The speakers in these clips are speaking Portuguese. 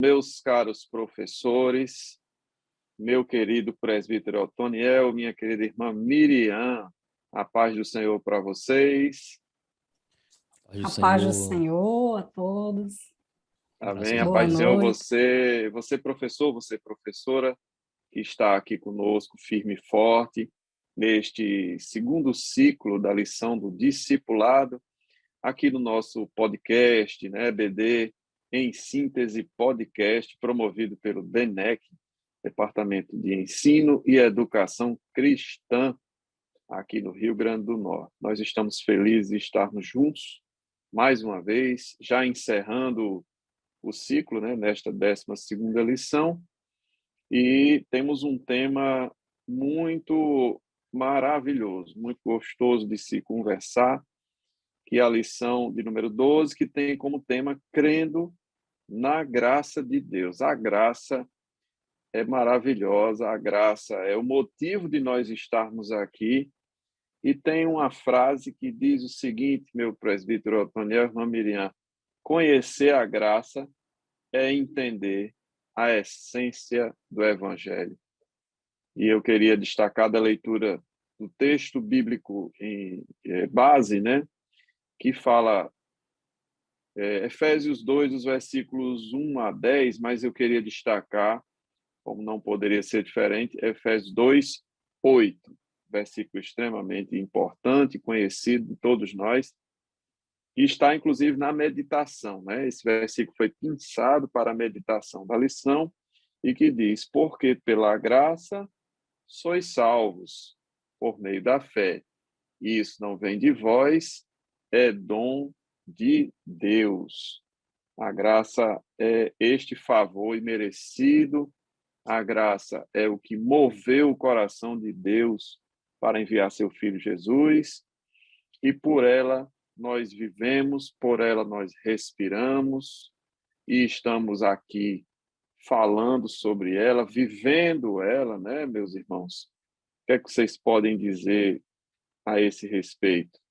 Meus caros professores, meu querido presbítero Otoniel, minha querida irmã Miriam, a paz do Senhor para vocês. Paz do A paz do Senhor, Senhor a todos. Amém. A graças a Boa paz do Deus. Senhor, noite. você professor, você professora, que está aqui conosco, firme e forte, neste segundo ciclo da lição do discipulado, aqui no nosso podcast, né, BD, em síntese podcast, promovido pelo DENEC, Departamento de Ensino e Educação Cristã, aqui no Rio Grande do Norte. Nós estamos felizes de estarmos juntos, mais uma vez, já encerrando o ciclo, né, nesta 12ª lição, e temos um tema muito maravilhoso, muito gostoso de se conversar, que é a lição de número 12, que tem como tema crendo na graça de Deus. A graça é maravilhosa, a graça é o motivo de nós estarmos aqui. E tem uma frase que diz o seguinte, meu presbítero Otoniel, irmã Miriam: conhecer a graça é entender a essência do Evangelho. E eu queria destacar da leitura do texto bíblico em base, né, que fala Efésios 2, os versículos 1 a 10, mas eu queria destacar, como não poderia ser diferente, Efésios 2, 8, versículo extremamente importante, conhecido de todos nós, e está inclusive na meditação, né? Esse versículo foi pensado para a meditação da lição, e que diz: porque pela graça sois salvos, por meio da fé. E isso não vem de vós, é dom de Deus. A graça é este favor imerecido, a graça é o que moveu o coração de Deus para enviar seu Filho Jesus, e por ela nós vivemos, por ela nós respiramos, e estamos aqui falando sobre ela, vivendo ela, né, meus irmãos? O que é que vocês podem dizer a esse respeito?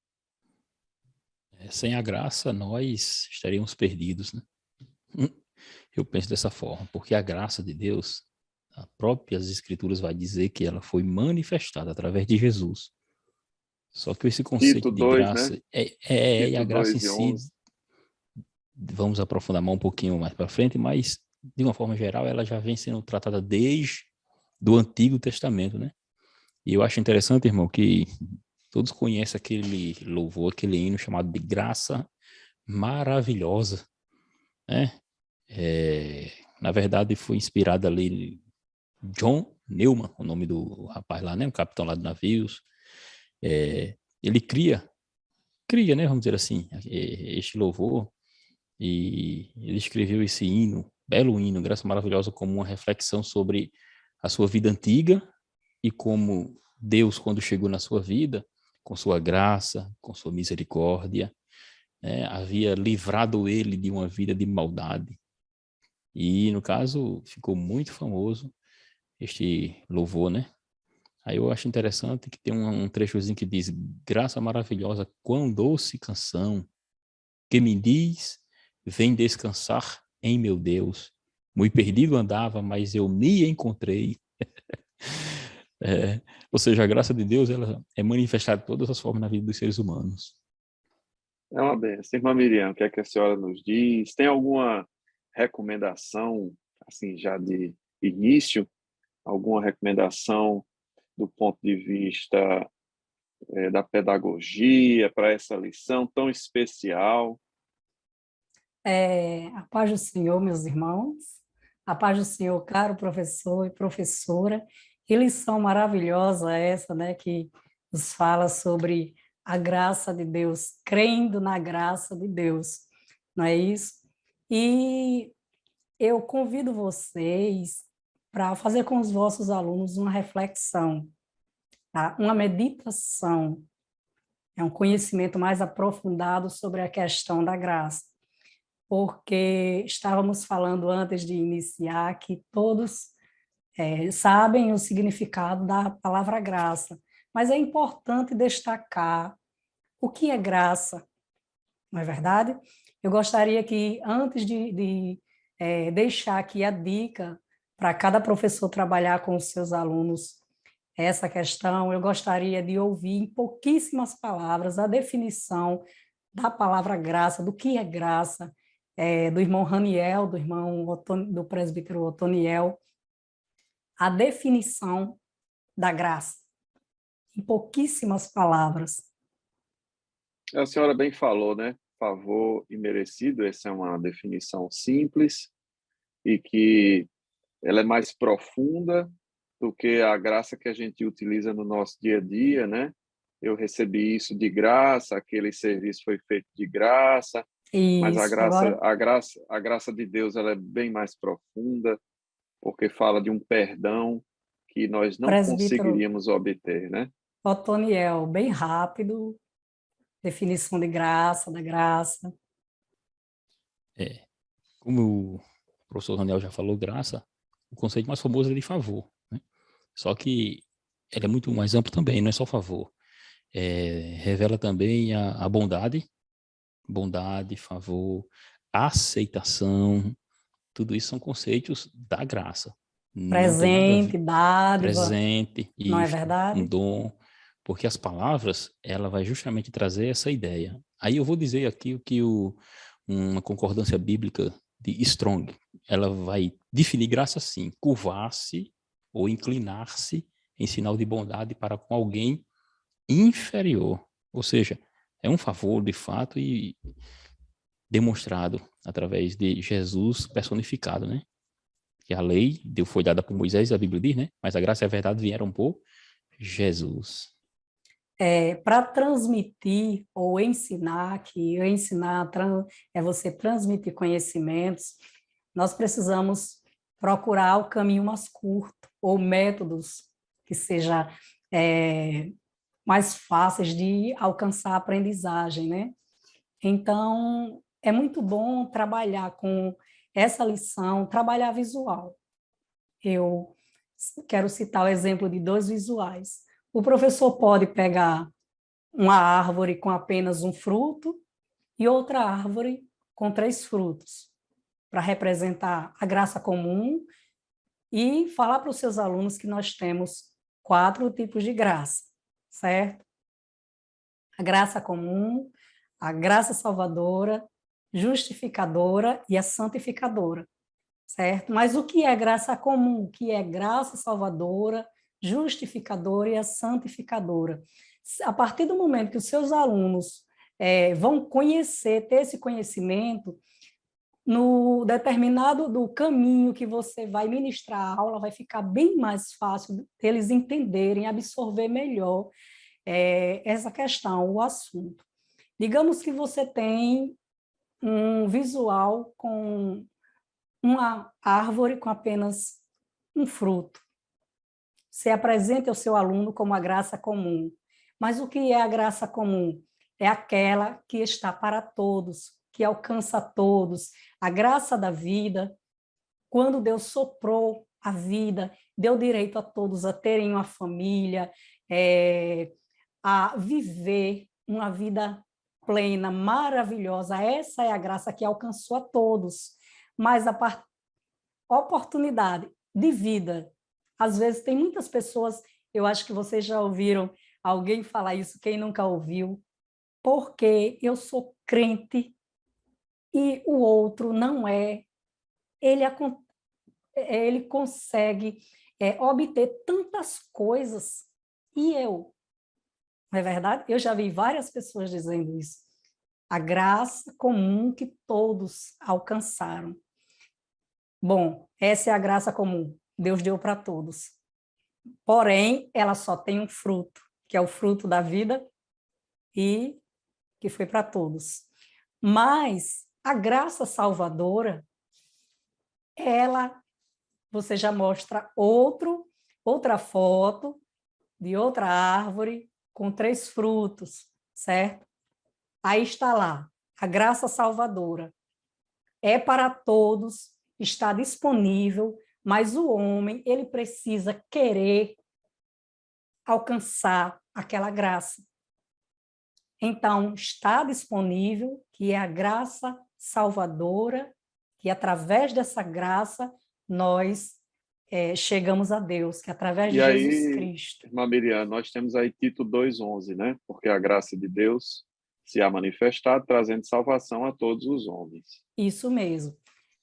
Sem a graça, nós estaríamos perdidos, né? Eu penso dessa forma, porque a graça de Deus, a próprias Escrituras vai dizer que ela foi manifestada através de Jesus. Só que esse Tito conceito de 2, né? graça, e Tito a graça em 2 e si, 11. vamos aprofundar mais um pouquinho mais para frente, mas, de uma forma geral, ela já vem sendo tratada desde do Antigo Testamento, né? E eu acho interessante, irmão, que todos conhecem aquele louvor, aquele hino chamado de Graça Maravilhosa, né? Na verdade, foi inspirado ali John Neumann, o nome do rapaz lá, né? O capitão lá de navios. Ele cria, né? Vamos dizer assim, este louvor. E ele escreveu esse hino, belo hino, Graça Maravilhosa, como uma reflexão sobre a sua vida antiga e como Deus, quando chegou na sua vida, com sua graça, com sua misericórdia, né, havia livrado ele de uma vida de maldade. E, no caso, ficou muito famoso este louvor, né? Aí eu acho interessante que tem um trechozinho que diz: graça maravilhosa, quão doce canção, que me diz, vem descansar em meu Deus. Muito perdido andava, mas eu me encontrei. Ou seja, a graça de Deus, ela é manifestada de todas as formas na vida dos seres humanos. É uma benção. Irmã Miriam, o que é que a senhora nos diz? Tem alguma recomendação, assim, já de início? Alguma recomendação do ponto de vista da pedagogia para essa lição tão especial? A paz do Senhor, meus irmãos. A paz do Senhor, caro professor e professora. Que lição maravilhosa essa, né? Que nos fala sobre a graça de Deus, crendo na graça de Deus. Não é isso? E eu convido vocês para fazer com os vossos alunos uma reflexão, tá? Uma meditação. É um conhecimento mais aprofundado sobre a questão da graça, porque estávamos falando antes de iniciar que todos sabem o significado da palavra graça, mas é importante destacar o que é graça, não é verdade? Eu gostaria que, antes de deixar aqui a dica para cada professor trabalhar com os seus alunos essa questão, eu gostaria de ouvir em pouquíssimas palavras a definição da palavra graça, do que é graça, do irmão Raniel, do irmão do presbítero Otoniel, a definição da graça, em pouquíssimas palavras. A senhora bem falou, né? Favor imerecido, essa é uma definição simples e que ela é mais profunda do que a graça que a gente utiliza no nosso dia a dia, né? Eu recebi isso de graça, aquele serviço foi feito de graça, mas Isso, agora, a graça de Deus ela é bem mais profunda, porque fala de um perdão que nós não presbítero conseguiríamos obter, né? Otoniel, bem rápido, definição de graça, da graça. Como o professor Daniel já falou, graça, o conceito mais famoso é de favor, né? Só que ele é muito mais amplo também, não é só favor. Revela também a bondade, favor, aceitação, tudo isso são conceitos da graça. Não tem nada a ver. Presente, dádiva, Presente, não é isto, um verdade? dom, porque as palavras, ela vai justamente trazer essa ideia. Aí eu vou dizer aqui o que uma concordância bíblica de Strong, ela vai definir graça assim: curvar-se ou inclinar-se em sinal de bondade para com alguém inferior. Ou seja, é um favor de fato e demonstrado através de Jesus personificado, né? Que a lei foi dada por Moisés, a Bíblia diz, né? Mas a graça e a verdade vieram por Jesus. Para transmitir ou ensinar, que ensinar é você transmitir conhecimentos, nós precisamos procurar o caminho mais curto ou métodos que sejam mais fáceis de alcançar a aprendizagem, né? Então, é muito bom trabalhar com essa lição, trabalhar visual. Eu quero citar o exemplo de 2 visuais. O professor pode pegar uma árvore com apenas um fruto e outra árvore com 3 frutos, para representar a graça comum e falar para os seus alunos que nós temos 4 tipos de graça, certo? A graça comum, a graça salvadora, justificadora e a santificadora, certo? Mas o que é graça comum? O que é graça salvadora, justificadora e a santificadora? A partir do momento que os seus alunos vão conhecer, ter esse conhecimento, no determinado do caminho que você vai ministrar a aula, vai ficar bem mais fácil eles entenderem, absorver melhor essa questão, o assunto. Digamos que você tem um visual com uma árvore com apenas um fruto. Você apresenta ao seu aluno como a graça comum. Mas o que é a graça comum? É aquela que está para todos, que alcança a todos. A graça da vida, quando Deus soprou a vida, deu direito a todos a terem uma família, a viver uma vida plena, maravilhosa. Essa é a graça que alcançou a todos. Mas a oportunidade de vida, às vezes tem muitas pessoas, eu acho que vocês já ouviram alguém falar isso, quem nunca ouviu, porque eu sou crente e o outro não é, ele consegue obter tantas coisas e eu. Não é verdade? Eu já vi várias pessoas dizendo isso. A graça comum que todos alcançaram. Bom, essa é a graça comum. Deus deu para todos. Porém, ela só tem um fruto, que é o fruto da vida e que foi para todos. Mas a graça salvadora, você já mostra outra foto de outra árvore com 3 frutos, certo? Aí está lá, a graça salvadora. É para todos, está disponível, mas o homem, ele precisa querer alcançar aquela graça. Então, está disponível, que é a graça salvadora, que através dessa graça nós chegamos a Deus, que através E de Jesus aí, Cristo. irmã Miriam, nós temos aí Tito 2,11, né? Porque a graça de Deus se há manifestado, trazendo salvação a todos os homens. Isso mesmo.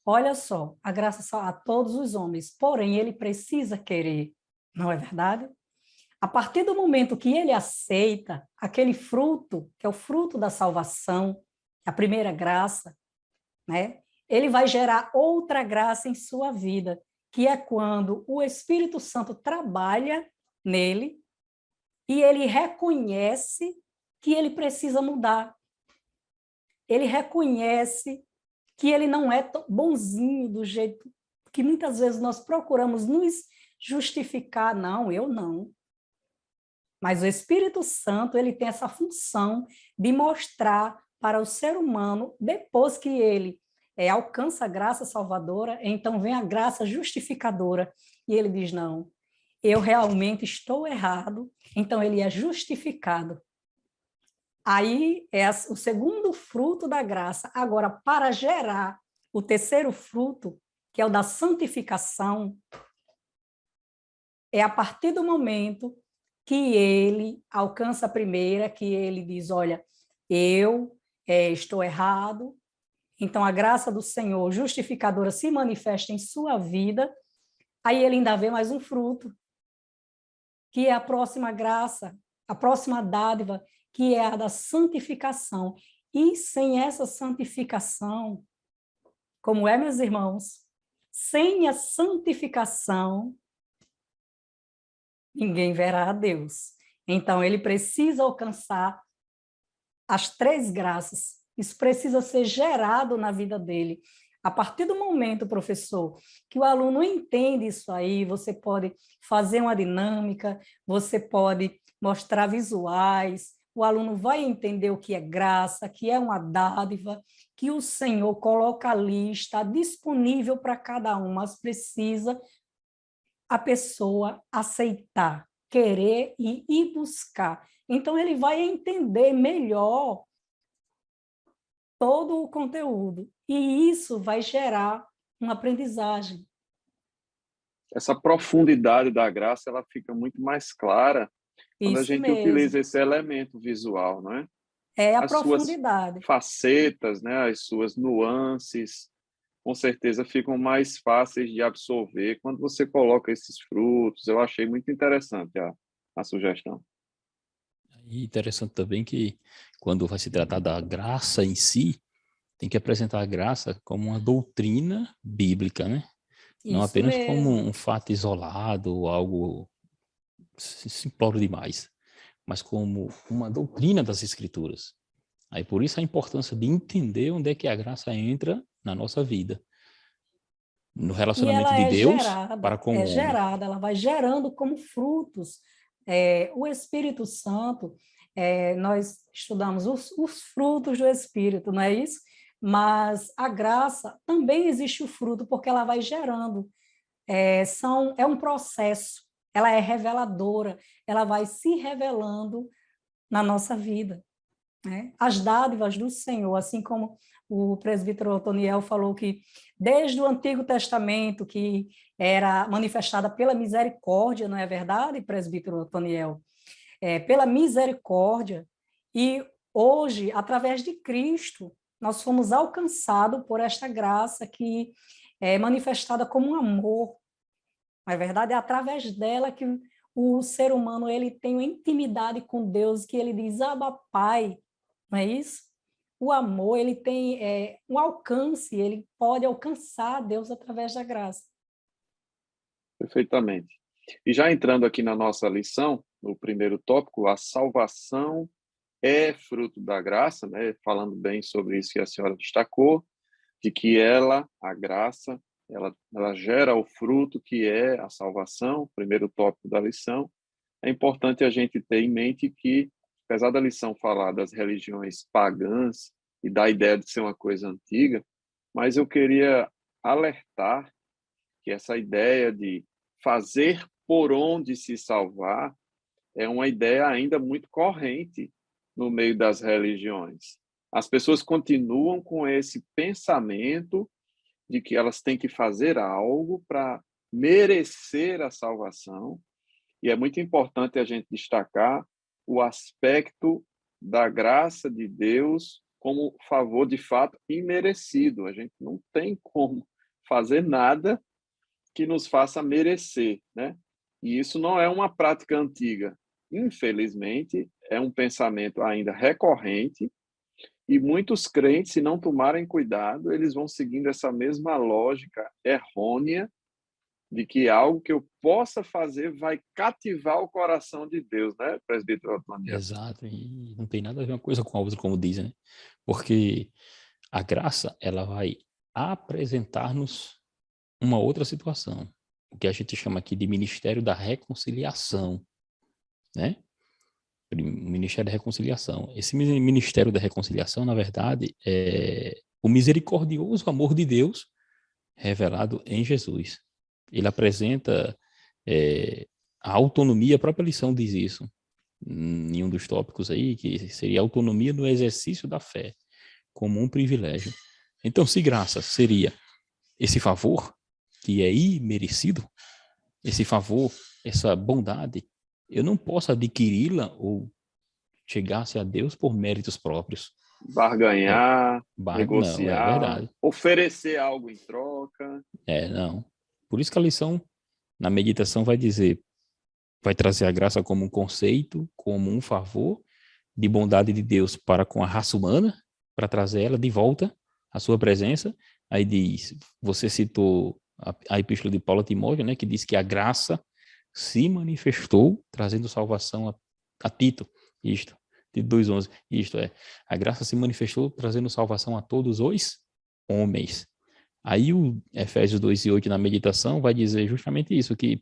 Olha só, a graça a todos os homens, porém ele precisa querer, não é verdade? A partir do momento que ele aceita aquele fruto, que é o fruto da salvação, a primeira graça, né? Ele vai gerar outra graça em sua vida, que é quando o Espírito Santo trabalha nele e ele reconhece que ele precisa mudar. Ele reconhece que ele não é bonzinho do jeito que muitas vezes nós procuramos nos justificar. Não, eu não. Mas o Espírito Santo, ele tem essa função de mostrar para o ser humano, depois que ele alcança a graça salvadora, então vem a graça justificadora, e ele diz, não, eu realmente estou errado, então ele é justificado. Aí é o segundo fruto da graça. Agora, para gerar o terceiro fruto, que é o da santificação, é a partir do momento que ele alcança a primeira, que ele diz, olha, eu estou errado, então a graça do Senhor justificadora se manifesta em sua vida, aí ele ainda vê mais um fruto, que é a próxima graça, a próxima dádiva, que é a da santificação. E sem essa santificação, como é, meus irmãos, sem a santificação, ninguém verá a Deus. Então, ele precisa alcançar as três graças. Isso precisa ser gerado na vida dele. A partir do momento, professor, que o aluno entende isso aí, você pode fazer uma dinâmica, você pode mostrar visuais, o aluno vai entender o que é graça, que é uma dádiva, que o Senhor coloca ali, está disponível para cada um, mas precisa a pessoa aceitar, querer e ir buscar. Então, ele vai entender melhor todo o conteúdo. E isso vai gerar uma aprendizagem. Essa profundidade da graça, ela fica muito mais clara quando a Isso gente mesmo. utiliza esse elemento visual, não é? É a As suas profundidade. facetas, né? As suas nuances, com certeza ficam mais fáceis de absorver quando você coloca esses frutos. Eu achei muito interessante a sugestão. E interessante também que, quando vai se tratar da graça em si, tem que apresentar a graça como uma doutrina bíblica, né? Não Isso apenas como mesmo. um fato isolado ou algo simplório demais, mas como uma doutrina das Escrituras. Aí por isso a importância de entender onde é que a graça entra na nossa vida, no E relacionamento ela de Deus para com é o homem. gerada, ela vai gerando como frutos. O Espírito Santo, nós estudamos os frutos do Espírito, não é isso? Mas a graça também existe o fruto, porque ela vai gerando. É um processo, ela é reveladora, ela vai se revelando na nossa vida, né? As dádivas do Senhor, assim como o presbítero Otoniel falou que desde o Antigo Testamento, que era manifestada pela misericórdia, não é verdade, presbítero Otoniel? Pela misericórdia, e hoje, através de Cristo, nós fomos alcançados por esta graça que é manifestada como um amor. Na verdade, é através dela que o ser humano ele tem uma intimidade com Deus, que ele diz, Abba, Pai, não é isso? O amor, ele tem um alcance, ele pode alcançar Deus através da graça. Perfeitamente. E já entrando aqui na nossa lição, no primeiro tópico, a salvação é fruto da graça, né? Falando bem sobre isso que a senhora destacou, de que ela, a graça, ela gera o fruto que é a salvação, primeiro tópico da lição. É importante a gente ter em mente que, apesar da lição falar das religiões pagãs e da ideia de ser uma coisa antiga, mas eu queria alertar que essa ideia de fazer por onde se salvar é uma ideia ainda muito corrente no meio das religiões. As pessoas continuam com esse pensamento de que elas têm que fazer algo para merecer a salvação, e é muito importante a gente destacar o aspecto da graça de Deus como favor de fato imerecido. A gente não tem como fazer nada que nos faça merecer, né? E isso não é uma prática antiga. Infelizmente, é um pensamento ainda recorrente, e muitos crentes, se não tomarem cuidado, eles vão seguindo essa mesma lógica errônea de que algo que eu possa fazer vai cativar o coração de Deus, né, presbítero Otoniel? Exato, e não tem nada a ver uma coisa com a outra, como dizem, né? Porque a graça, ela vai apresentar-nos uma outra situação, o que a gente chama aqui de ministério da reconciliação, né? O ministério da reconciliação. Esse ministério da reconciliação, na verdade, é o misericordioso amor de Deus revelado em Jesus. Ele apresenta a autonomia, a própria lição diz isso, em um dos tópicos aí, que seria a autonomia no exercício da fé, como um privilégio. Então, se graça seria esse favor, que é imerecido, esse favor, essa bondade, eu não posso adquiri-la ou chegar-se a Deus por méritos próprios. Barganhar, Não, é negociar, verdade. oferecer algo em troca. Não. Por isso que a lição na meditação vai dizer, vai trazer a graça como um conceito, como um favor de bondade de Deus para com a raça humana, para trazer ela de volta à sua presença. Aí diz, você citou a epístola de Paulo a Timóteo, né, que diz que a graça se manifestou trazendo salvação a Tito, isto, Tito 2:11, isto é, a graça se manifestou trazendo salvação a todos os homens. Aí o Efésios 2:8 na meditação vai dizer justamente isso, que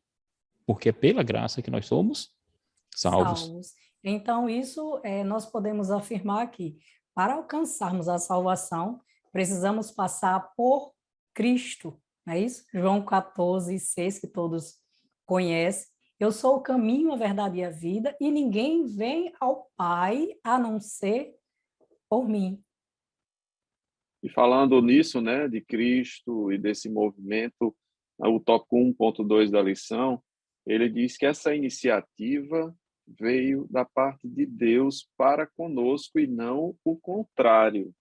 porque é pela graça que nós somos salvos. Então, isso nós podemos afirmar que para alcançarmos a salvação, precisamos passar por Cristo, não é isso? João 14:6, que todos conhecem. Eu sou o caminho, a verdade e a vida, e ninguém vem ao Pai a não ser por mim. E falando nisso, né, de Cristo e desse movimento, o tópico 1.2 da lição, ele diz que essa iniciativa veio da parte de Deus para conosco e não o contrário.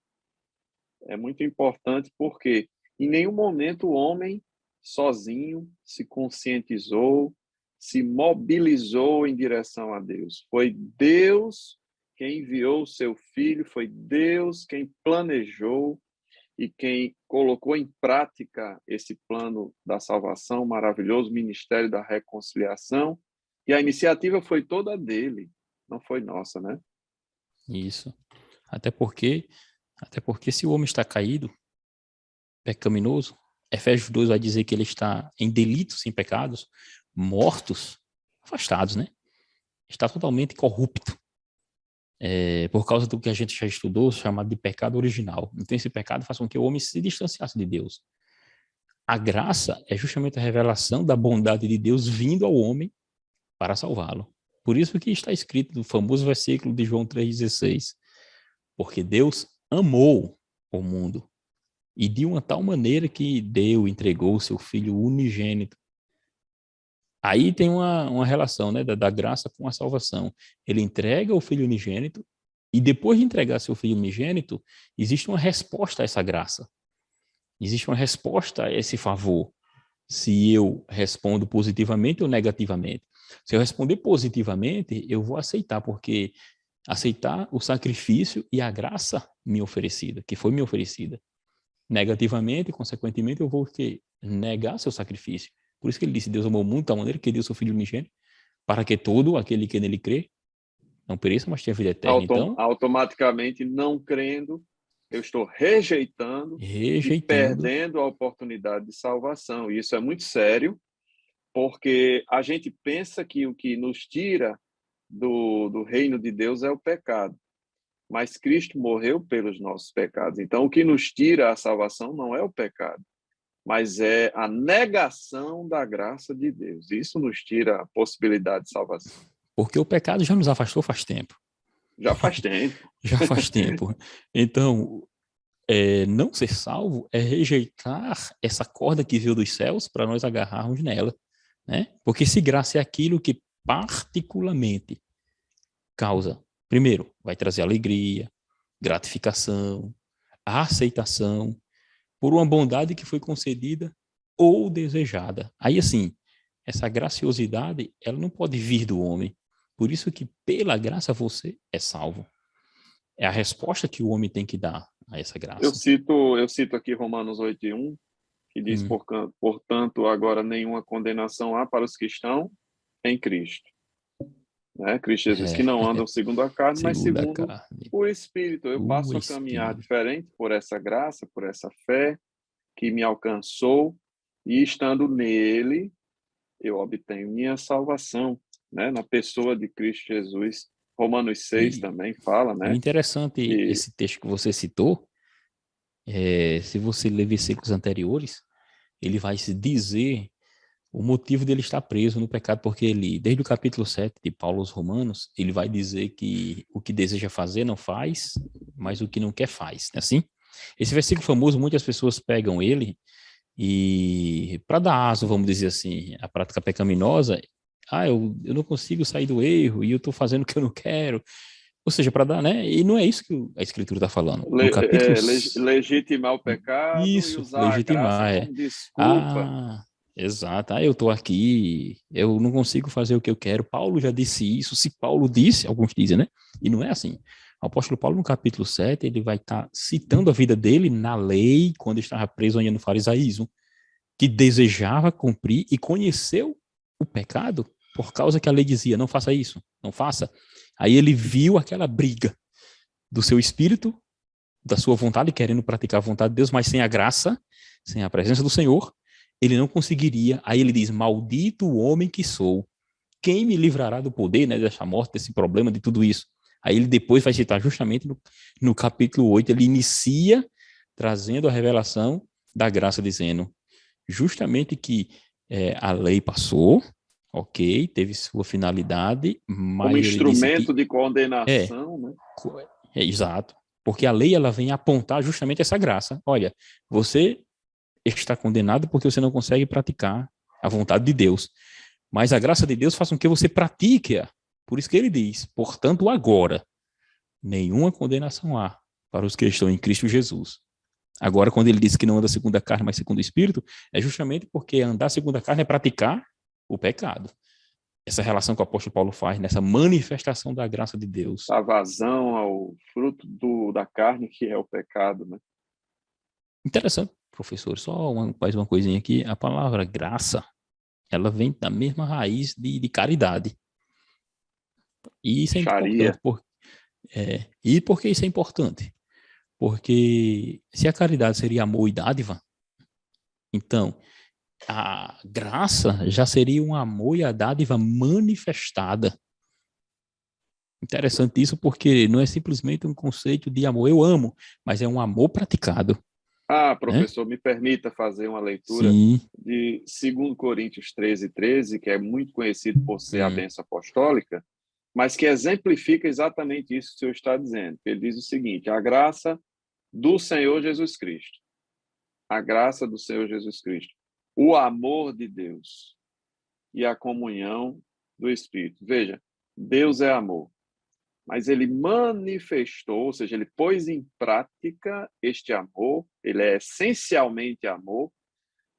É muito importante porque em nenhum momento o homem sozinho se conscientizou, se mobilizou em direção a Deus. Foi Deus quem enviou o seu filho, foi Deus quem planejou e quem colocou em prática esse plano da salvação, maravilhoso ministério da reconciliação, e a iniciativa foi toda dele, não foi nossa, né? Isso. Até porque se o homem está caído, pecaminoso, Efésios 2 vai dizer que ele está em delitos, em pecados, mortos, afastados, né? Está totalmente corrupto. Por causa do que a gente já estudou, chamado de pecado original. Então esse pecado faz com que o homem se distanciasse de Deus. A graça é justamente a revelação da bondade de Deus vindo ao homem para salvá-lo. Por isso que está escrito no famoso versículo de João 3,16, porque Deus amou o mundo e de uma tal maneira que entregou o seu Filho unigênito. Aí tem uma relação, né, da graça com a salvação. Ele entrega o Filho unigênito e depois de entregar seu Filho unigênito, existe uma resposta a essa graça. Existe uma resposta a esse favor. Se eu respondo positivamente ou negativamente. Se eu responder positivamente, eu vou aceitar, porque aceitar o sacrifício e a graça me oferecida, que foi me oferecida. Negativamente, consequentemente, eu vou negar seu sacrifício. Por isso que ele disse, Deus amou muito da maneira que deu seu Filho unigênito, para que todo aquele que nele crê não pereça, mas tenha vida eterna. Então, automaticamente, não crendo, eu estou rejeitando e perdendo a oportunidade de salvação. E isso é muito sério, porque a gente pensa que o que nos tira do reino de Deus é o pecado. Mas Cristo morreu pelos nossos pecados. Então, o que nos tira a salvação não é o pecado, mas é a negação da graça de Deus. Isso nos tira a possibilidade de salvação. Porque o pecado já nos afastou faz tempo. Já faz tempo. Já faz tempo. Então, não ser salvo é rejeitar essa corda que veio dos céus para nós agarrarmos nela, né? Porque se graça é aquilo que particularmente causa, primeiro, vai trazer alegria, gratificação, aceitação por uma bondade que foi concedida ou desejada. Aí, assim, essa graciosidade, ela não pode vir do homem. Por isso que, pela graça, você é salvo. É a resposta que o homem tem que dar a essa Eu graça. cito aqui Romanos 8:1, que diz, Hum, portanto, agora nenhuma condenação há para os que estão em Cristo. Né? Cristo Jesus, que não andam segundo a carne, mas segundo a segundo carne, o Espírito. Eu o passo a caminhar Espírito. diferente por essa graça, por essa fé que me alcançou, e estando nele, eu obtenho minha salvação, né? Na pessoa de Cristo Jesus. Romanos 6 E também fala, o né? interessante, Que esse texto que você citou, se você ler versículos anteriores, ele vai se dizer o motivo dele estar preso no pecado, porque ele, desde o capítulo 7 de Paulo aos Romanos, ele vai dizer que o que deseja fazer não faz, mas o que não quer faz, né? Assim? Esse versículo famoso, muitas pessoas pegam ele e, para dar aso, vamos dizer assim, a prática pecaminosa, eu não consigo sair do erro e eu estou fazendo o que eu não quero. Ou seja, para dar, né? E não é isso que a Escritura está falando. No capítulo. legitimar o pecado e Isso, usar a graça legitimar, é. como desculpa. Ah, exato. Eu estou aqui, eu não consigo fazer o que eu quero. Paulo já disse isso. Se Paulo disse, alguns dizem, né? E não é assim. O apóstolo Paulo, no capítulo 7, ele vai estar citando a vida dele na lei, quando estava preso ainda no farisaísmo, que desejava cumprir e conheceu o pecado por causa que a lei dizia, não faça isso, não faça. Aí ele viu aquela briga do seu espírito, da sua vontade, querendo praticar a vontade de Deus, mas sem a graça, sem a presença do Senhor, ele não conseguiria. Aí ele diz, maldito o homem que sou, quem me livrará do poder, né, dessa morte, desse problema, de tudo isso? Aí ele depois vai citar justamente no capítulo 8, ele inicia trazendo a revelação da graça, dizendo justamente que a lei passou, ok, teve sua finalidade, Como mas ele disse instrumento que de é, condenação, né? exato, porque a lei ela vem apontar justamente essa graça. Olha, você está condenado porque você não consegue praticar a vontade de Deus, mas a graça de Deus faz com que você pratique-a. Por isso que ele diz, portanto, agora, nenhuma condenação há para os que estão em Cristo Jesus. Agora, quando ele diz que não anda segundo a carne, mas segundo o Espírito, é justamente porque andar segundo a carne é praticar o pecado. Essa relação que o apóstolo Paulo faz nessa manifestação da graça de Deus. A vazão ao fruto da carne, que é o pecado, né? Interessante, professor, mais uma coisinha aqui. A palavra graça, ela vem da mesma raiz de caridade. E isso é importante. Sharia. E por que isso é importante? Porque se a caridade seria amor e dádiva, então a graça já seria um amor e a dádiva manifestada. Interessante isso porque não é simplesmente um conceito de amor, eu amo, mas é um amor praticado, Ah, né? professor, me permita fazer uma leitura Sim. de 2 Coríntios 13:13, que é muito conhecido por ser a Hum, bênção apostólica, mas que exemplifica exatamente isso que o senhor está dizendo. Ele diz o seguinte: a graça do Senhor Jesus Cristo, a graça do Senhor Jesus Cristo, o amor de Deus e a comunhão do Espírito. Veja, Deus é amor, mas ele manifestou, ou seja, ele pôs em prática este amor, ele é essencialmente amor,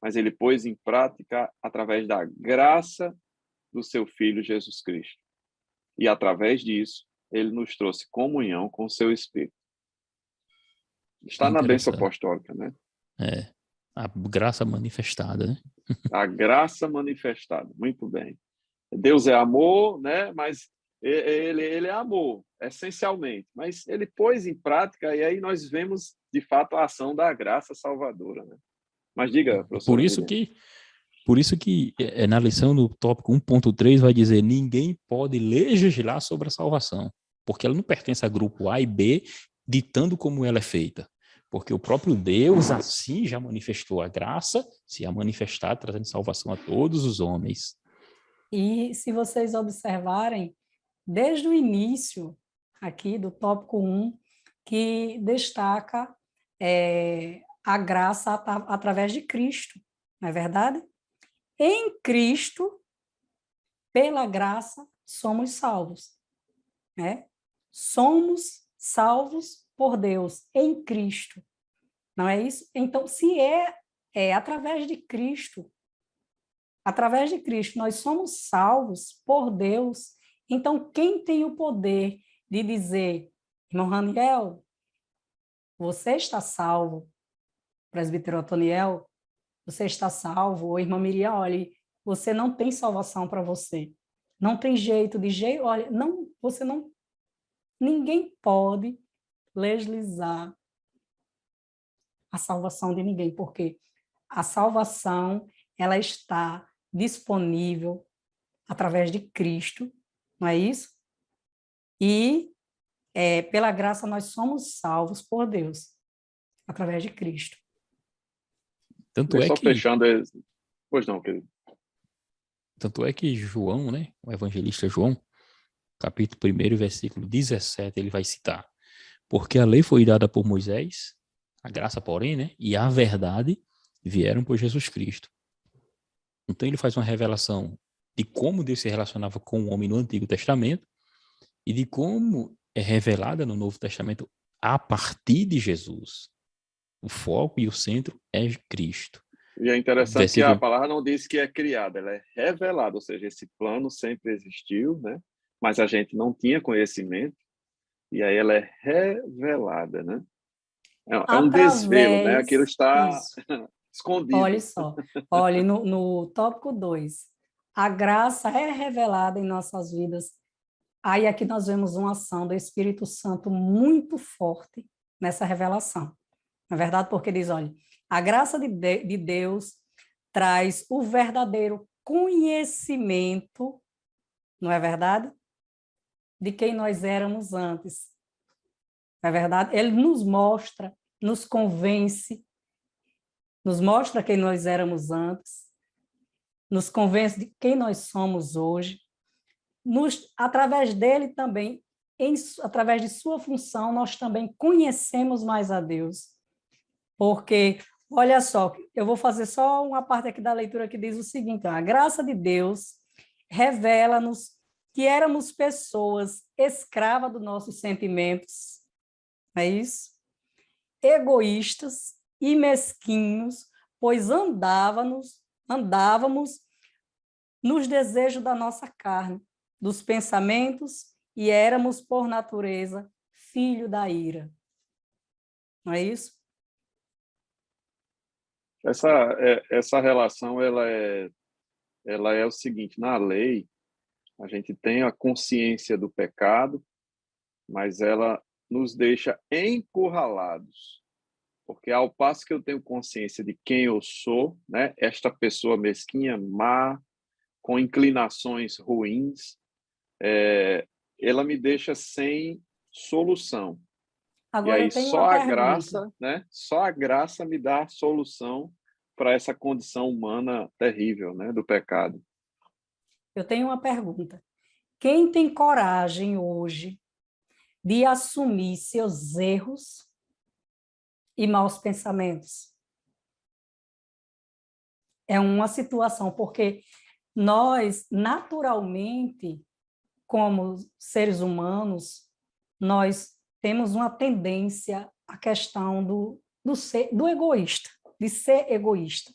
mas ele pôs em prática através da graça do seu Filho Jesus Cristo. E através disso, ele nos trouxe comunhão com o seu Espírito. Está na bênção interessante. apostólica, né? É. A graça manifestada, né? A graça manifestada. Muito bem. Deus é amor, né? Mas ele é amor, essencialmente. Mas ele pôs em prática, e aí nós vemos, de fato, a ação da graça salvadora, né? Mas diga, Por professora isso Miriam. que, por isso que na lição no tópico 1.3 vai dizer ninguém pode legislar sobre a salvação, porque ela não pertence a grupo A e B, ditando como ela é feita. Porque o próprio Deus assim já manifestou a graça, se a manifestar, trazendo salvação a todos os homens. E se vocês observarem, desde o início aqui do tópico 1, que destaca a graça através de Cristo, não é verdade? Em Cristo, pela graça, somos salvos, né? Somos salvos por Deus em Cristo, não é isso? Então, se é através de Cristo, nós somos salvos por Deus, então quem tem o poder de dizer, irmão Raniel, você está salvo, presbítero Otoniel, você está salvo, ou irmã Miriam, olha, você não tem salvação para você. Não tem jeito, olha, não, você não, ninguém pode legislar a salvação de ninguém, porque a salvação, ela está disponível através de Cristo, não é isso? E pela graça nós somos salvos por Deus, através de Cristo. Tanto é Só que, fechando... Pois não, querido. tanto é que João, né, o evangelista João, capítulo 1, versículo 17, ele vai citar: porque a lei foi dada por Moisés, a graça, porém, né, e a verdade vieram por Jesus Cristo. Então ele faz uma revelação de como Deus se relacionava com o homem no Antigo Testamento e de como é revelada no Novo Testamento a partir de Jesus. O foco e o centro é Cristo. E é interessante que a Versículo... palavra não diz que é criada, ela é revelada, ou seja, esse plano sempre existiu, né? Mas a gente não tinha conhecimento, e aí ela é revelada, né? É um desvelo, né? Aquilo Através, está isso, olhe escondido. só, olhe no tópico 2, a graça é revelada em nossas vidas. Aí aqui nós vemos uma ação do Espírito Santo muito forte nessa revelação. Na verdade, porque diz, olha, a graça de Deus traz o verdadeiro conhecimento, não é verdade? De quem nós éramos antes. Não é verdade? Ele nos mostra, nos convence, nos mostra quem nós éramos antes, nos convence de quem nós somos hoje. Através dele também, através de sua função, nós também conhecemos mais a Deus. Porque, olha só, eu vou fazer só uma parte aqui da leitura que diz o seguinte: a graça de Deus revela-nos que éramos pessoas escravas dos nossos sentimentos, não é isso? Egoístas e mesquinhos, pois andávamos nos desejos da nossa carne, dos pensamentos, e éramos, por natureza, filho da ira. Não é isso? Essa relação ela é o seguinte: na lei, a gente tem a consciência do pecado, mas ela nos deixa encurralados. Porque ao passo que eu tenho consciência de quem eu sou, né, esta pessoa mesquinha, má, com inclinações ruins, ela me deixa sem solução. E Agora aí eu tenho uma pergunta. só a graça me dá a solução para essa condição humana terrível, né, do pecado. Eu tenho uma pergunta. Quem tem coragem hoje de assumir seus erros e maus pensamentos? É uma situação, porque nós, naturalmente, como seres humanos, nós temos uma tendência à questão do egoísta, de ser egoísta.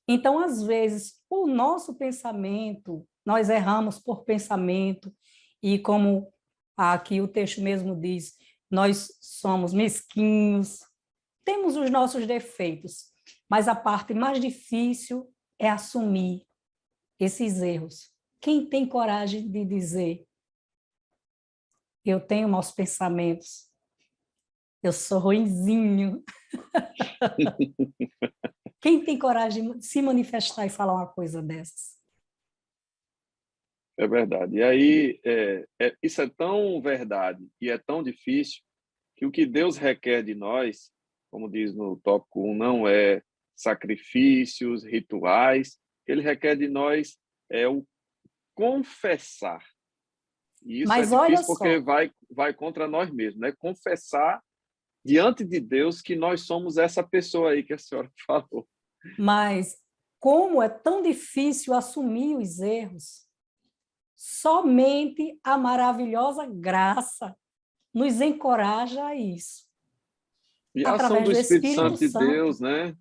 Então, às vezes, o nosso pensamento, nós erramos por pensamento, e como aqui o texto mesmo diz, nós somos mesquinhos, temos os nossos defeitos, mas a parte mais difícil é assumir esses erros. Quem tem coragem de dizer, eu tenho maus pensamentos, eu sou ruinzinho? Quem tem coragem de se manifestar e falar uma coisa dessas? É verdade. E aí, isso é tão verdade e é tão difícil que o que Deus requer de nós, como diz no tópico 1, não é sacrifícios, rituais. Ele requer de nós o confessar. E isso é Mas olha difícil porque só, vai contra nós mesmos, né? Confessar diante de Deus que nós somos essa pessoa aí que a senhora falou. Mas como é tão difícil assumir os erros, somente a maravilhosa graça nos encoraja a isso. E a ação Através do do Espírito Espírito Santo de Santo. Deus, né?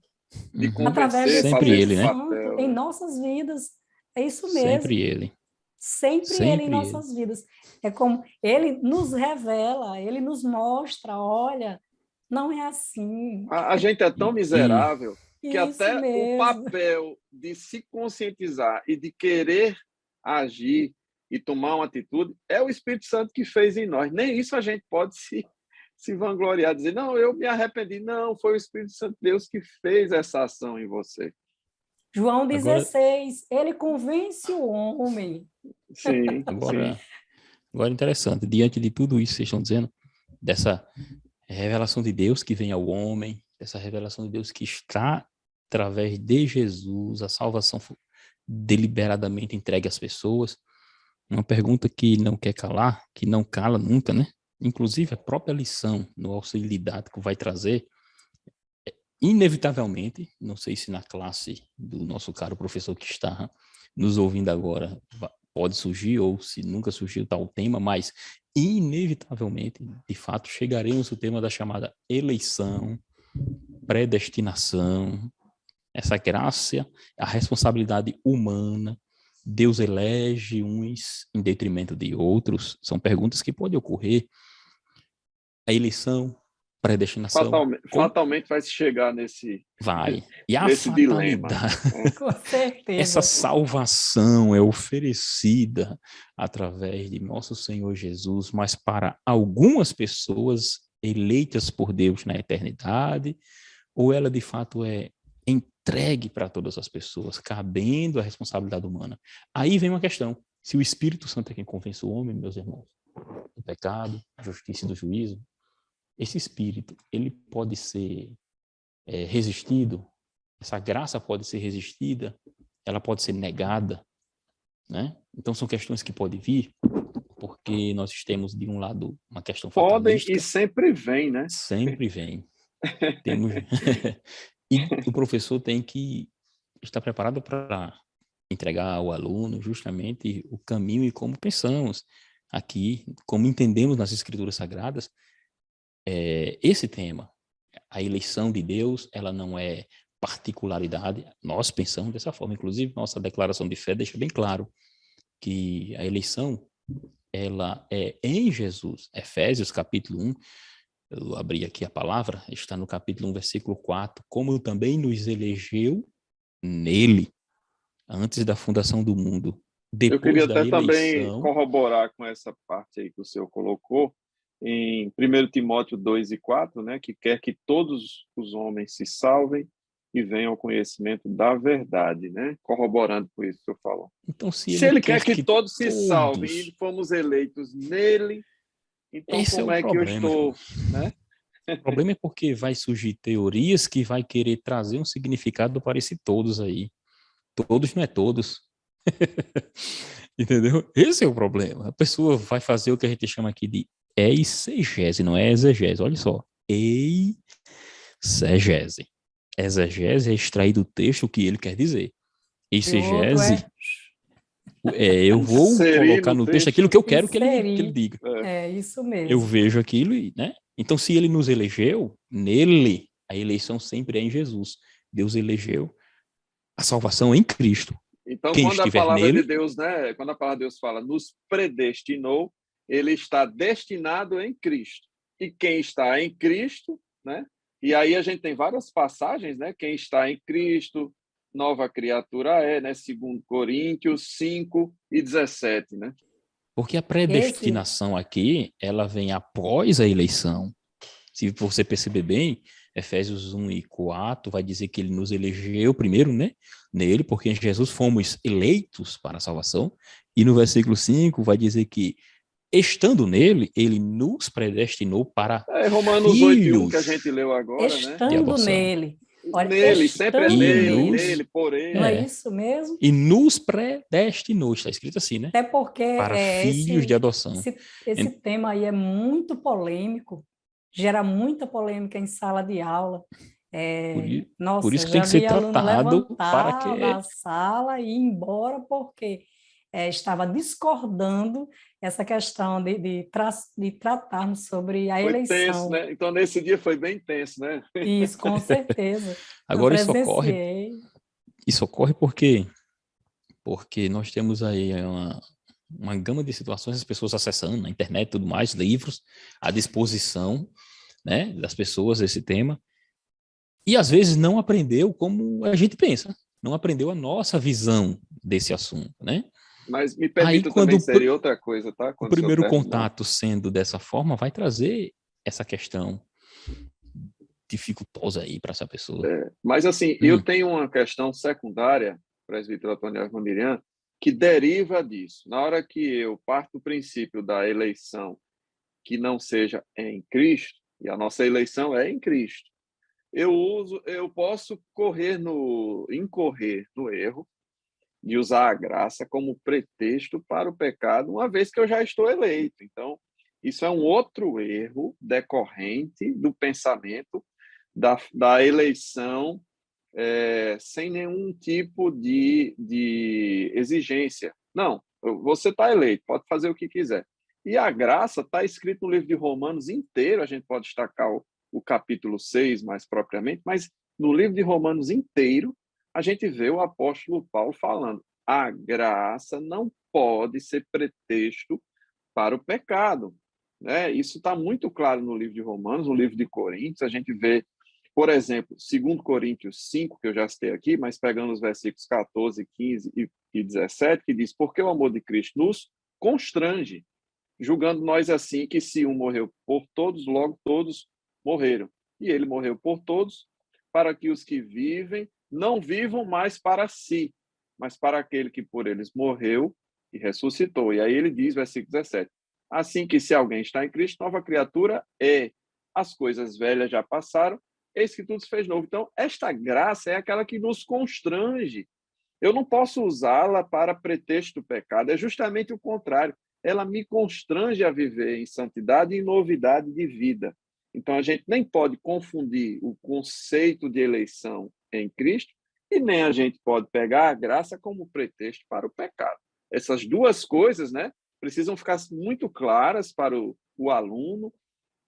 De Através do convencer, Sempre fazer Espírito ele, esse né? Santo papel. em Né? nossas vidas. É isso Sempre mesmo. ele. Sempre ele em Sempre ele. nossas vidas. É como ele nos revela, ele nos mostra, olha, não é assim. A gente é tão miserável que Isso até o mesmo. papel de se conscientizar e de querer agir e tomar uma atitude é o Espírito Santo que fez em nós. Nem isso a gente pode se vangloriar, dizer, não, eu me arrependi. Não, foi o Espírito Santo de Deus que fez essa ação em você. João Agora, 16, ele convence o homem. Sim, sim. agora interessante, diante de tudo isso que vocês estão dizendo, dessa revelação de Deus que vem ao homem, dessa revelação de Deus que está através de Jesus, a salvação deliberadamente entregue às pessoas, uma pergunta que não quer calar, que não cala nunca, né? Inclusive a própria lição no auxílio didático vai trazer, inevitavelmente, não sei se na classe do nosso caro professor que está nos ouvindo agora pode surgir, ou se nunca surgiu tal tema, mas inevitavelmente, de fato, chegaremos ao tema da chamada eleição, predestinação, essa graça, a responsabilidade humana, Deus elege uns em detrimento de outros, são perguntas que podem ocorrer. A eleição, predestinação... Fatalmente vai se chegar nesse Vai. E a nesse dilema. Com certeza. Essa salvação é oferecida através de nosso Senhor Jesus, mas para algumas pessoas eleitas por Deus na eternidade, ou ela de fato é entregue para todas as pessoas, cabendo a responsabilidade humana. Aí vem uma questão: se o Espírito Santo é quem convence o homem, meus irmãos, do pecado, da justiça e do juízo, esse Espírito, ele pode ser resistido, essa graça pode ser resistida, ela pode ser negada, né? Então são questões que podem vir, porque nós temos de um lado uma questão fatalística. Podem e sempre vem, né? Sempre vem. Temos... E o professor tem que estar preparado para entregar ao aluno justamente o caminho e como pensamos aqui, como entendemos nas Escrituras Sagradas, esse tema. A eleição de Deus, ela não é particularidade, nós pensamos dessa forma, inclusive nossa declaração de fé deixa bem claro que a eleição, ela é em Jesus. Efésios capítulo 1, eu abri aqui a palavra, está no capítulo 1, versículo 4, como também nos elegeu nele, antes da fundação do mundo. Depois eu queria da até também eleição... corroborar com essa parte aí que o senhor colocou, em 1 Timóteo 2 e 4, né, que quer que todos os homens se salvem e venham ao conhecimento da verdade, né? Corroborando com isso que o senhor falou. Então, se ele quer que todos se salvem e fomos eleitos nele, então esse como é, que eu estou, né? O problema é porque vai surgir teorias que vai querer trazer um significado para esse todos aí. Todos não é todos. Entendeu? Esse é o problema. A pessoa vai fazer o que a gente chama aqui de eisegese, não é exegese. Olha só. Eisegese. Exegese é extrair do texto o que ele quer dizer. Eisegese eu vou colocar no texto aquilo que eu quero que ele diga. É isso mesmo. Eu vejo aquilo, né? Então, se ele nos elegeu, nele, a eleição sempre é em Jesus. Deus elegeu a salvação em Cristo. Então, quem quando a palavra nele, de Deus, né? Quando a palavra de Deus fala, nos predestinou, ele está destinado em Cristo. E quem está em Cristo, né? E aí a gente tem várias passagens, né? Quem está em Cristo, nova criatura é, né? 2 Coríntios 5 e 17, né? Porque a predestinação aqui, ela vem após a eleição. Se você perceber bem, Efésios 1 e 4 vai dizer que ele nos elegeu primeiro, né? Nele, porque em Jesus fomos eleitos para a salvação. E no versículo 5 vai dizer que, estando nele, ele nos predestinou para Romanos 8 e 1 que a gente leu agora, estando nele. Olha, nele, sempre é nele, por ele. Não é isso mesmo? E nos predestinou, está escrito assim, né? Até porque para filhos de adoção. Esse tema aí é muito polêmico. gera muita polêmica em sala de aula. Por isso que tem Já que ser vi aluno tratado para levantar que... da sala e ir embora porque estava discordando essa questão de tratarmos sobre a Foi tenso, eleição. né? Então, nesse dia foi bem tenso, né? Isso, com certeza. Eu Agora presenciei. isso ocorre porque nós temos aí uma gama de situações, as pessoas acessando na internet e tudo mais, livros à disposição, né, das pessoas esse tema, e às vezes não aprendeu como a gente pensa, não aprendeu a nossa visão desse assunto, né? Mas me Aí permita também quando inserir outra coisa, tá? o Quando o senhor primeiro terminar. contato sendo dessa forma, vai trazer essa questão dificultosa aí para essa pessoa. Mas, assim, eu tenho uma questão secundária, presbítero Antônio Armandirian, que deriva disso. Na hora que eu parto do princípio da eleição que não seja em Cristo, e a nossa eleição é em Cristo, eu posso incorrer no erro de usar a graça como pretexto para o pecado, uma vez que eu já estou eleito. Então, isso é um outro erro decorrente do pensamento da eleição sem nenhum tipo de exigência. Não, você está eleito, pode fazer o que quiser. E a graça está escrito no livro de Romanos inteiro, a gente pode destacar o capítulo 6 mais propriamente, mas no livro de Romanos inteiro, a gente vê o apóstolo Paulo falando: a graça não pode ser pretexto para o pecado. Né? Isso está muito claro no livro de Romanos, no livro de Coríntios, a gente vê, por exemplo, 2 Coríntios 5, que eu já citei aqui, mas pegando os versículos 14, 15 e 17, que diz: porque o amor de Cristo nos constrange, julgando nós assim que se um morreu por todos, logo todos morreram. E ele morreu por todos, para que os que vivem não vivam mais para si, mas para aquele que por eles morreu e ressuscitou. E aí ele diz, versículo 17: assim que se alguém está em Cristo, nova criatura é. As coisas velhas já passaram, eis que tudo se fez novo. Então, esta graça é aquela que nos constrange. Eu não posso usá-la para pretexto do pecado, é justamente o contrário. Ela me constrange a viver em santidade e em novidade de vida. Então, a gente nem pode confundir o conceito de eleição em Cristo e nem a gente pode pegar a graça como pretexto para o pecado. Essas duas coisas, né, precisam ficar muito claras para o aluno,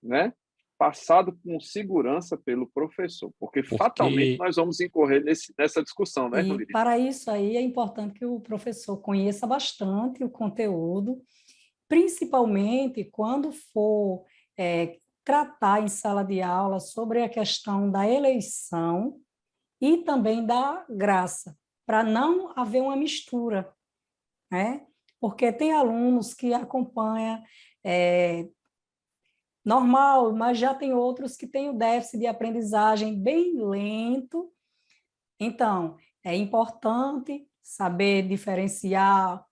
né, passado com segurança pelo professor, porque fatalmente nós vamos incorrer nessa discussão, né, E Rodrigo? para isso aí é importante que o professor conheça bastante o conteúdo, principalmente quando for tratar em sala de aula sobre a questão da eleição e também da graça, para não haver uma mistura, né? Porque tem alunos que acompanham normal, mas já tem outros que têm o déficit de aprendizagem bem lento. Então, é importante saber diferenciar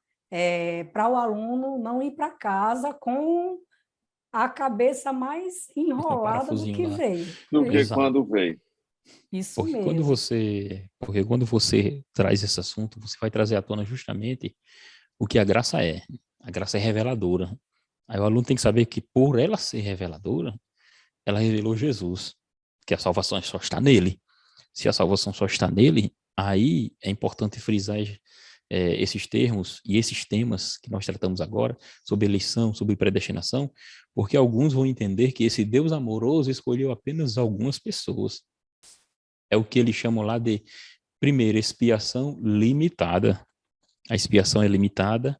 para o aluno não ir para casa com a cabeça mais Com o enrolada do parafusinho que lá. veio. Do que Exato. quando veio. Isso Porque mesmo. porque quando você traz esse assunto, você vai trazer à tona justamente o que a graça é. A graça é reveladora. Aí o aluno tem que saber que por ela ser reveladora, ela revelou Jesus, que a salvação só está nele. Se a salvação só está nele, aí é importante frisar esses termos e esses temas que nós tratamos agora, sobre eleição, sobre predestinação, porque alguns vão entender que esse Deus amoroso escolheu apenas algumas pessoas. É o que eles chamam lá de, primeiro, expiação limitada. A expiação é limitada,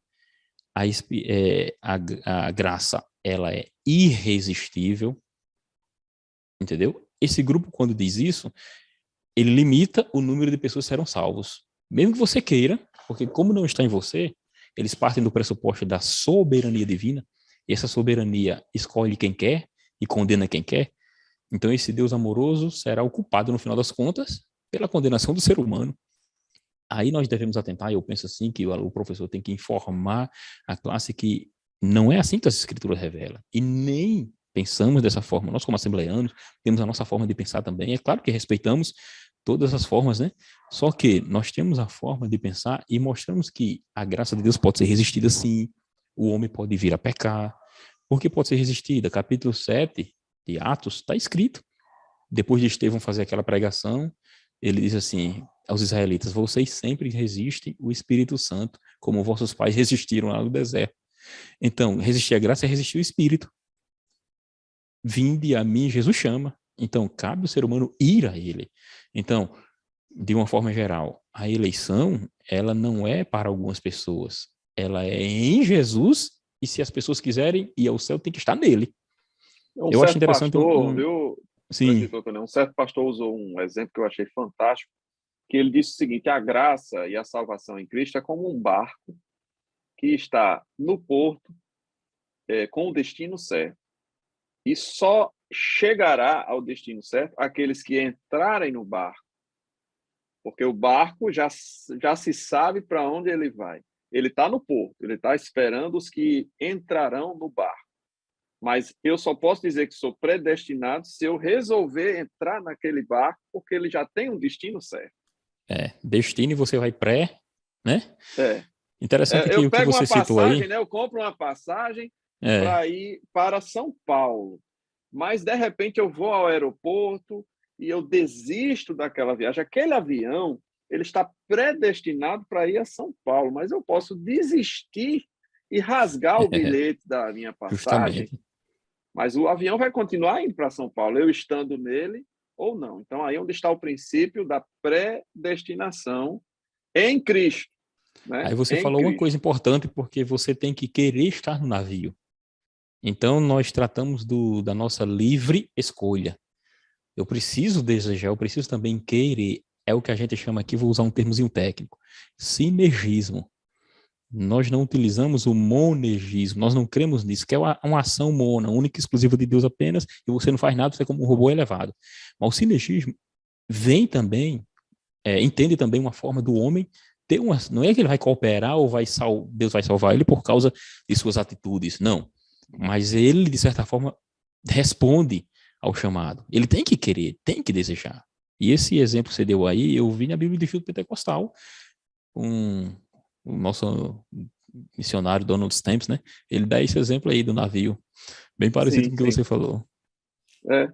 a graça ela é irresistível, entendeu? Esse grupo, quando diz isso, ele limita o número de pessoas que serão salvos. Mesmo que você queira, porque como não está em você, eles partem do pressuposto da soberania divina, e essa soberania escolhe quem quer e condena quem quer. Então esse Deus amoroso será o culpado, no final das contas, pela condenação do ser humano. Aí nós devemos atentar, e eu penso assim, que o professor tem que informar a classe que não é assim que as escrituras revelam, e nem pensamos dessa forma. Nós, como assembleianos, temos a nossa forma de pensar também. É claro que respeitamos todas as formas, né? Só que nós temos a forma de pensar e mostramos que a graça de Deus pode ser resistida sim, o homem pode vir a pecar. Por que pode ser resistida? Capítulo 7 de Atos, está escrito. Depois de Estevão fazer aquela pregação, ele diz assim aos israelitas: vocês sempre resistem o Espírito Santo, como vossos pais resistiram lá no deserto. Então, resistir à graça é resistir o Espírito. Vinde a mim, Jesus chama. Então, cabe ao ser humano ir a ele. Então, de uma forma geral, a eleição, ela não é para algumas pessoas. Ela é em Jesus, e se as pessoas quiserem ir ao céu, tem que estar nele. Um Eu acho certo interessante pastor, viu, Sim, presbítero Tonel, um certo pastor usou um exemplo que eu achei fantástico, que ele disse o seguinte: a graça e a salvação em Cristo é como um barco que está no porto com o destino certo. E só chegará ao destino certo aqueles que entrarem no barco, porque o barco já se sabe para onde ele vai. Ele está no porto, ele está esperando os que entrarão no barco. Mas eu só posso dizer que sou predestinado se eu resolver entrar naquele barco, porque ele já tem um destino certo. destino e você vai né? É. Interessante que Eu o que pego você uma citou passagem, aí, né? Eu compro uma passagem é, para ir para São Paulo, mas de repente eu vou ao aeroporto e eu desisto daquela viagem. Aquele avião, ele está predestinado para ir a São Paulo, mas eu posso desistir e rasgar o bilhete da minha passagem, justamente. mas o avião vai continuar indo para São Paulo, eu estando nele ou não. Então, aí é onde está o princípio da predestinação em Cristo, Aí né? você Em falou uma coisa Cristo. importante, porque você tem que querer estar no navio. Então, nós tratamos da nossa livre escolha. Eu preciso desejar, eu preciso também querer. É o que a gente chama aqui, vou usar um termozinho técnico, sinergismo. Nós não utilizamos o monergismo, nós não cremos nisso, que é uma ação mona, única e exclusiva de Deus apenas, e você não faz nada, você é como um robô elevado. Mas o sinergismo vem também, entende também uma forma do homem ter uma. Não é que ele vai cooperar ou Deus vai salvar ele por causa de suas atitudes, não. Mas ele, de certa forma, responde ao chamado. Ele tem que querer, tem que desejar. E esse exemplo que você deu aí, eu vi na Bíblia de Filho Pentecostal, um, o nosso missionário Donald Stamps, né? Ele dá esse exemplo aí do navio, bem parecido Sim, com o que sim. você falou.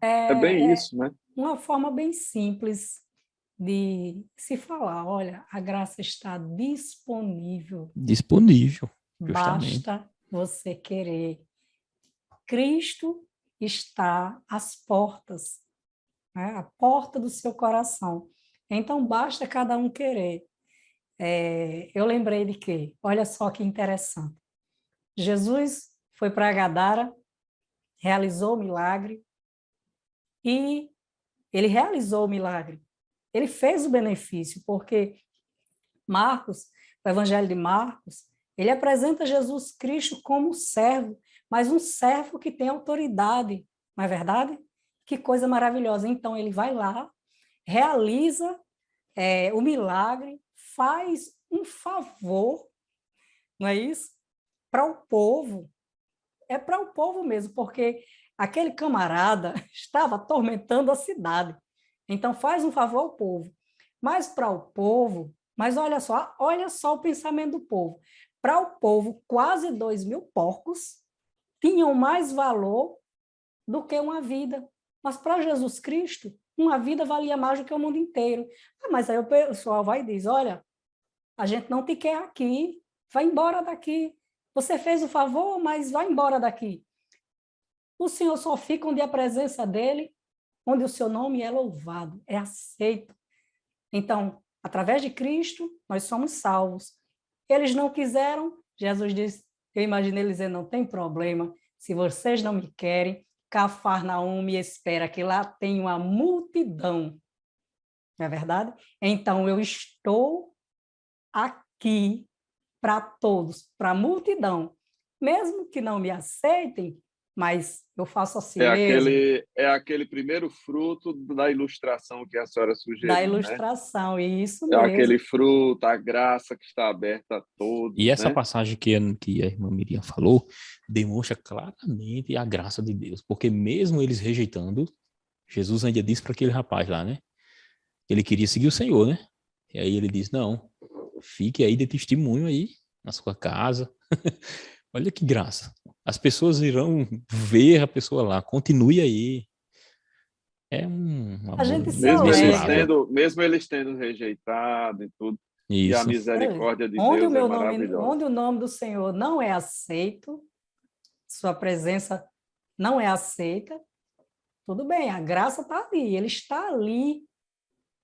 É bem É isso, né? uma forma bem simples de se falar, olha, a graça está disponível, Disponível, justamente. basta você querer. Cristo está às portas, né? A porta do seu coração. Então, basta cada um querer. Eu lembrei de que, olha só que interessante. Jesus foi para Gadara, realizou o milagre e ele realizou o milagre. Ele fez o benefício, porque Marcos, o Evangelho de Marcos, ele apresenta Jesus Cristo como servo, mas um servo que tem autoridade, não é verdade? Que coisa maravilhosa. Então, ele vai lá, realiza o milagre, faz um favor, não é isso? Para o povo. É para o povo mesmo, porque aquele camarada estava atormentando a cidade. Então, faz um favor ao povo. Mas para o povo, mas olha só o pensamento do povo. Para o povo, quase 2.000 porcos tinham mais valor do que uma vida. Mas para Jesus Cristo, uma vida valia mais do que o mundo inteiro. Mas aí o pessoal vai e diz, olha, a gente não te quer aqui, vai embora daqui. Você fez o favor, mas vai embora daqui. O Senhor só fica onde a presença dele, onde o seu nome é louvado, é aceito. Então, através de Cristo, nós somos salvos. Eles não quiseram, Jesus disse, eu imaginei ele dizendo, não tem problema, se vocês não me querem, Cafarnaum me espera, que lá tem uma multidão. Não é verdade? Então, eu estou aqui para todos, para a multidão. Mesmo que não me aceitem, mas eu faço assim mesmo, É aquele primeiro fruto da ilustração que a senhora da sugeriu, né? ilustração, e isso É aquele mesmo. fruto, a graça que está aberta a E todos, essa né? passagem que a irmã Miriam falou demonstra claramente a graça de Deus, porque mesmo eles rejeitando, Jesus ainda disse para aquele rapaz lá, né? Ele queria seguir o Senhor, né? E aí ele diz: não, fique aí de testemunho aí na sua casa. Olha que graça. As pessoas irão ver a pessoa lá, continue aí. É um A amor gente se alegra. imensurável. Mesmo eles tendo rejeitado e tudo, e a Isso. misericórdia de Deus é maravilhosa. Onde o nome do Senhor não é aceito, sua presença não é aceita, tudo bem, a graça está ali, ele está ali,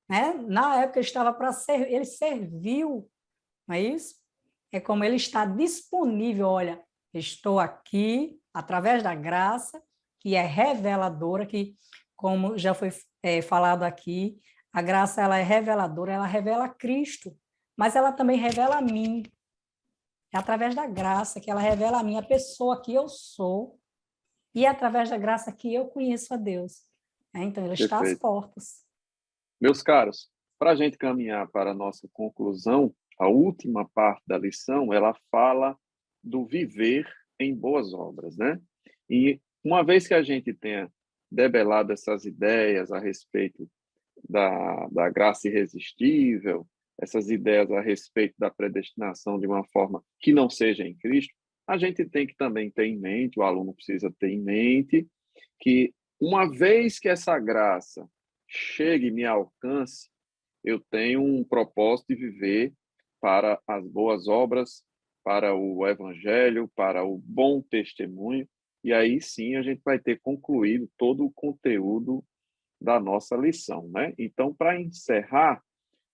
né? Na época ele estava para servir, ele serviu, não é isso? É como ele está disponível, olha, estou aqui através da graça, que é reveladora, que, como já foi falado aqui, a graça ela é reveladora, ela revela Cristo, mas ela também revela a mim. É através da graça que ela revela a mim a pessoa que eu sou e é através da graça que eu conheço a Deus. Então, ele está às Perfeito. portas. Meus caros, para a gente caminhar para a nossa conclusão, a última parte da lição, ela fala do viver em boas obras, né? E uma vez que a gente tenha debelado essas ideias a respeito da graça irresistível, essas ideias a respeito da predestinação de uma forma que não seja em Cristo, a gente tem que também ter em mente, o aluno precisa ter em mente, que uma vez que essa graça chegue e me alcance, eu tenho um propósito de viver para as boas obras, para o evangelho, para o bom testemunho, e aí sim a gente vai ter concluído todo o conteúdo da nossa lição, né? Então, para encerrar,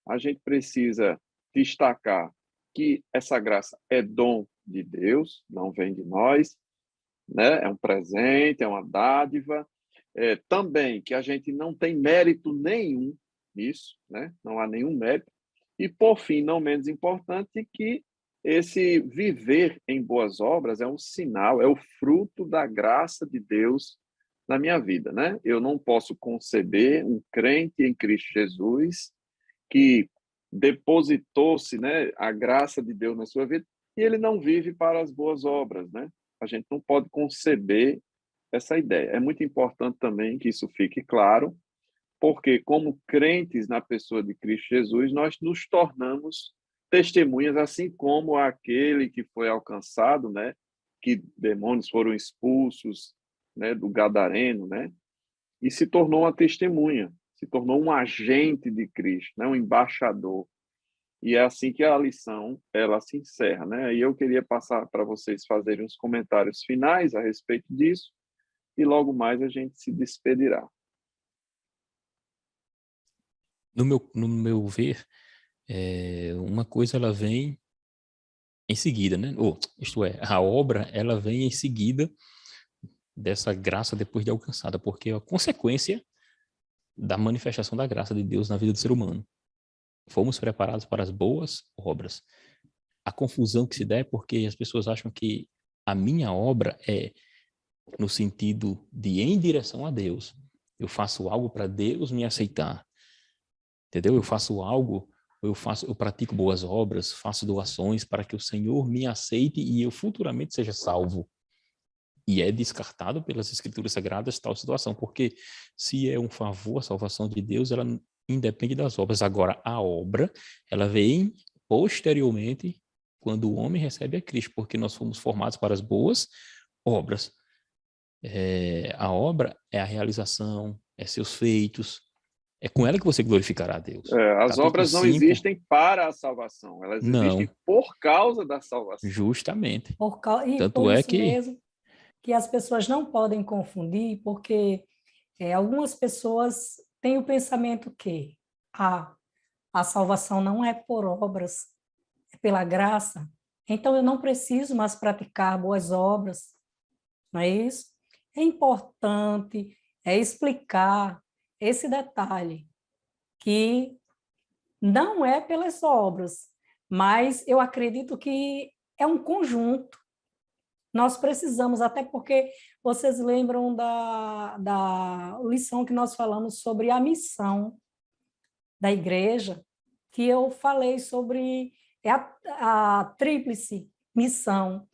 a gente precisa destacar que essa graça é dom de Deus, não vem de nós, né? É um presente, é uma dádiva. Também que a gente não tem mérito nenhum nisso, né? Não há nenhum mérito. E, por fim, não menos importante, que esse viver em boas obras é um sinal, é o fruto da graça de Deus na minha vida, né? Eu não posso conceber um crente em Cristo Jesus que depositou-se, né, a graça de Deus na sua vida e ele não vive para as boas obras, né? A gente não pode conceber essa ideia. É muito importante também que isso fique claro, porque como crentes na pessoa de Cristo Jesus, nós nos tornamos testemunhas, assim como aquele que foi alcançado, né, que demônios foram expulsos, né, do gadareno, né, e se tornou uma testemunha, se tornou um agente de Cristo, né, um embaixador. E é assim que a lição ela se encerra, né? E eu queria passar para vocês fazerem uns comentários finais a respeito disso e logo mais a gente se despedirá. No meu ver, uma coisa ela vem em seguida, né? Ou, isto é, a obra ela vem em seguida dessa graça depois de alcançada, porque é a consequência da manifestação da graça de Deus na vida do ser humano. Fomos preparados para as boas obras. A confusão que se dá é porque as pessoas acham que a minha obra é no sentido de em direção a Deus. Eu faço algo para Deus me aceitar. Entendeu? Eu faço algo, eu pratico boas obras, faço doações para que o Senhor me aceite e eu futuramente seja salvo. E é descartado pelas Escrituras Sagradas tal situação, porque se é um favor a salvação de Deus, ela independe das obras. Agora, a obra, ela vem posteriormente quando o homem recebe a Cristo, porque nós fomos formados para as boas obras. A obra é a realização, é seus feitos, é com ela que você glorificará a Deus. As Capítulo obras não 5, existem para a salvação, elas não, existem por causa da salvação. justamente. E por Tanto é isso que mesmo que as pessoas não podem confundir, porque algumas pessoas têm o pensamento que a salvação não é por obras, é pela graça. Então, eu não preciso mais praticar boas obras, não é isso? É importante explicar esse detalhe, que não é pelas obras, mas eu acredito que é um conjunto. Nós precisamos, até porque vocês lembram da lição que nós falamos sobre a missão da igreja, que eu falei sobre a tríplice missão,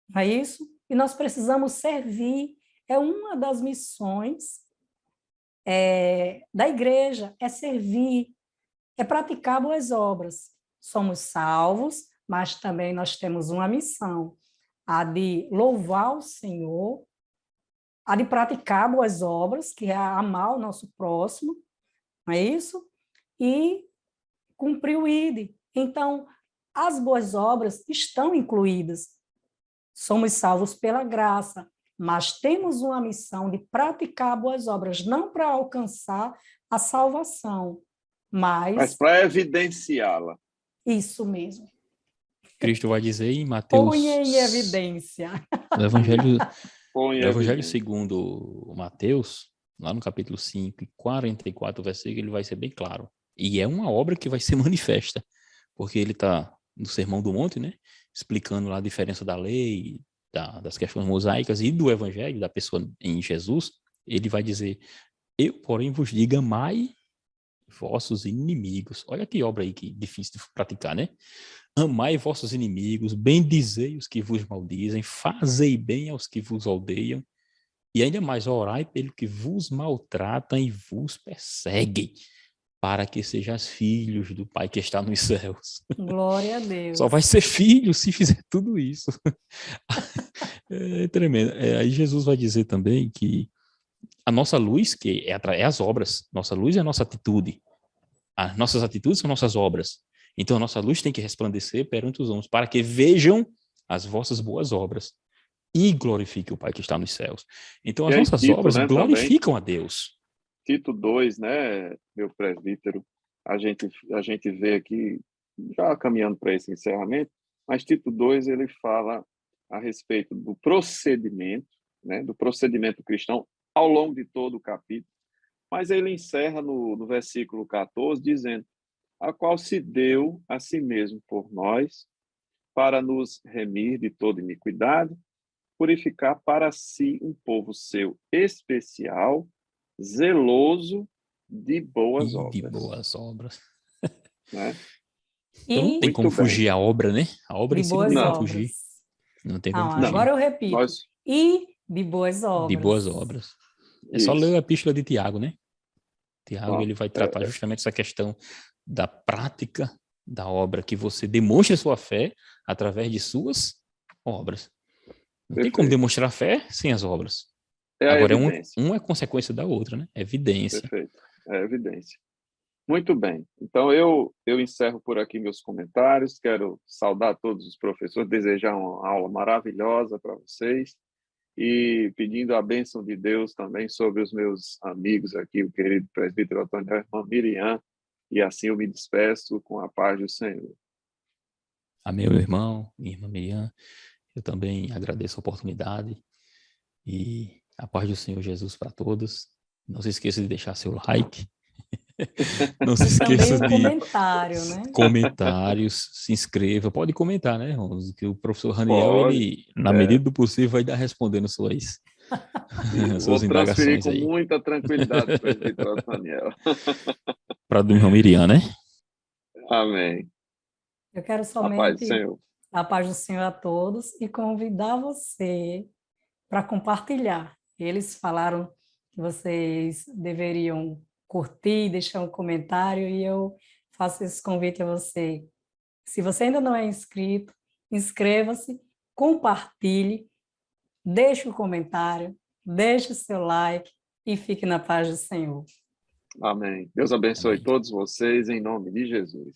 não é isso? E nós precisamos servir, é uma das missões da igreja, é servir, é praticar boas obras. Somos salvos, mas também nós temos uma missão. a de louvar o Senhor, a de praticar boas obras, que é amar o nosso próximo, não é isso? E cumprir o ID. Então, as boas obras estão incluídas. Somos salvos pela graça, mas temos uma missão de praticar boas obras, não para alcançar a salvação, Mas mas para evidenciá-la. isso mesmo. Cristo vai dizer em Ponha Mateus, em evidência. no Evangelho, Põe no em Evangelho evidência. segundo Mateus, lá no capítulo 5, 44 versículo, ele vai ser bem claro. E é uma obra que vai ser manifesta, porque ele está no Sermão do Monte, né, explicando lá a diferença da lei, das questões mosaicas e do Evangelho, da pessoa em Jesus. Ele vai dizer, eu, porém, vos digo, amai vossos inimigos. Olha que obra aí que difícil de praticar, né? Amai vossos inimigos, bendizei os que vos maldizem, fazei bem aos que vos odeiam, e ainda mais orai pelo que vos maltratam e vos perseguem, para que sejais filhos do Pai que está nos céus. Glória a Só Deus. vai ser filho se fizer tudo isso. É tremendo. Aí Jesus vai dizer também que a nossa luz, que é as obras, nossa luz é a nossa atitude. As nossas atitudes são nossas obras. Então a nossa luz tem que resplandecer perante os homens, para que vejam as vossas boas obras e glorifiquem o Pai que está nos céus. Então E as aí nossas Tito, obras né, também. glorificam a Deus. Tito 2, né, meu presbítero, a gente vê aqui, já caminhando para esse encerramento, mas Tito 2, ele fala a respeito do procedimento, né, do procedimento cristão ao longo de todo o capítulo, mas ele encerra no versículo 14, dizendo, a qual se deu a si mesmo por nós, para nos remir de toda iniquidade, purificar para si um povo seu especial, zeloso de boas E de obras, boas obras. né? Então não E tem como Muito bem. fugir a obra, né? A obra de em si não tem boas como Não, fugir. obras. Não tem como Não, não. agora fugir. eu repito. Nós, E de boas De obras. boas obras. É só ler isso. a epístola de Tiago, né? Tiago, Ó, ele vai tratar justamente essa questão da prática da obra, que você demonstre a sua fé através de suas obras. Não tem como perfeito. demonstrar fé sem as obras. É a Agora, evidência. uma é consequência da outra, né? É evidência. Perfeito. É a evidência. Muito bem. Então, eu encerro por aqui meus comentários. Quero saudar todos os professores, desejar uma aula maravilhosa para vocês e pedindo a bênção de Deus também sobre os meus amigos aqui, o querido presbítero Antônio e a irmã Miriam, e assim eu me despeço com a paz do Senhor. Amém, meu irmão, minha irmã Miriam. Eu também agradeço a oportunidade e a paz do Senhor Jesus para todos. Não se esqueça de deixar seu like. Não se E também esqueça o de comentário, né? comentários, se inscreva. Pode comentar, né, Ronaldo? Que o professor Raniel, Pode. ele, na medida do possível, vai dar respondendo suas Vou transferir indagações com aí. muita tranquilidade, presbítero Daniel. Para do irmão Miriam, né? Amém. Eu quero A paz do somente Senhor. a paz do Senhor a todos e convidar você para compartilhar. Eles falaram que vocês deveriam curtir, deixar um comentário e eu faço esse convite a você. Se você ainda não é inscrito, inscreva-se, compartilhe, deixe o comentário, deixe o seu like e fique na paz do Senhor. Amém. Deus abençoe Amém. todos vocês em nome de Jesus.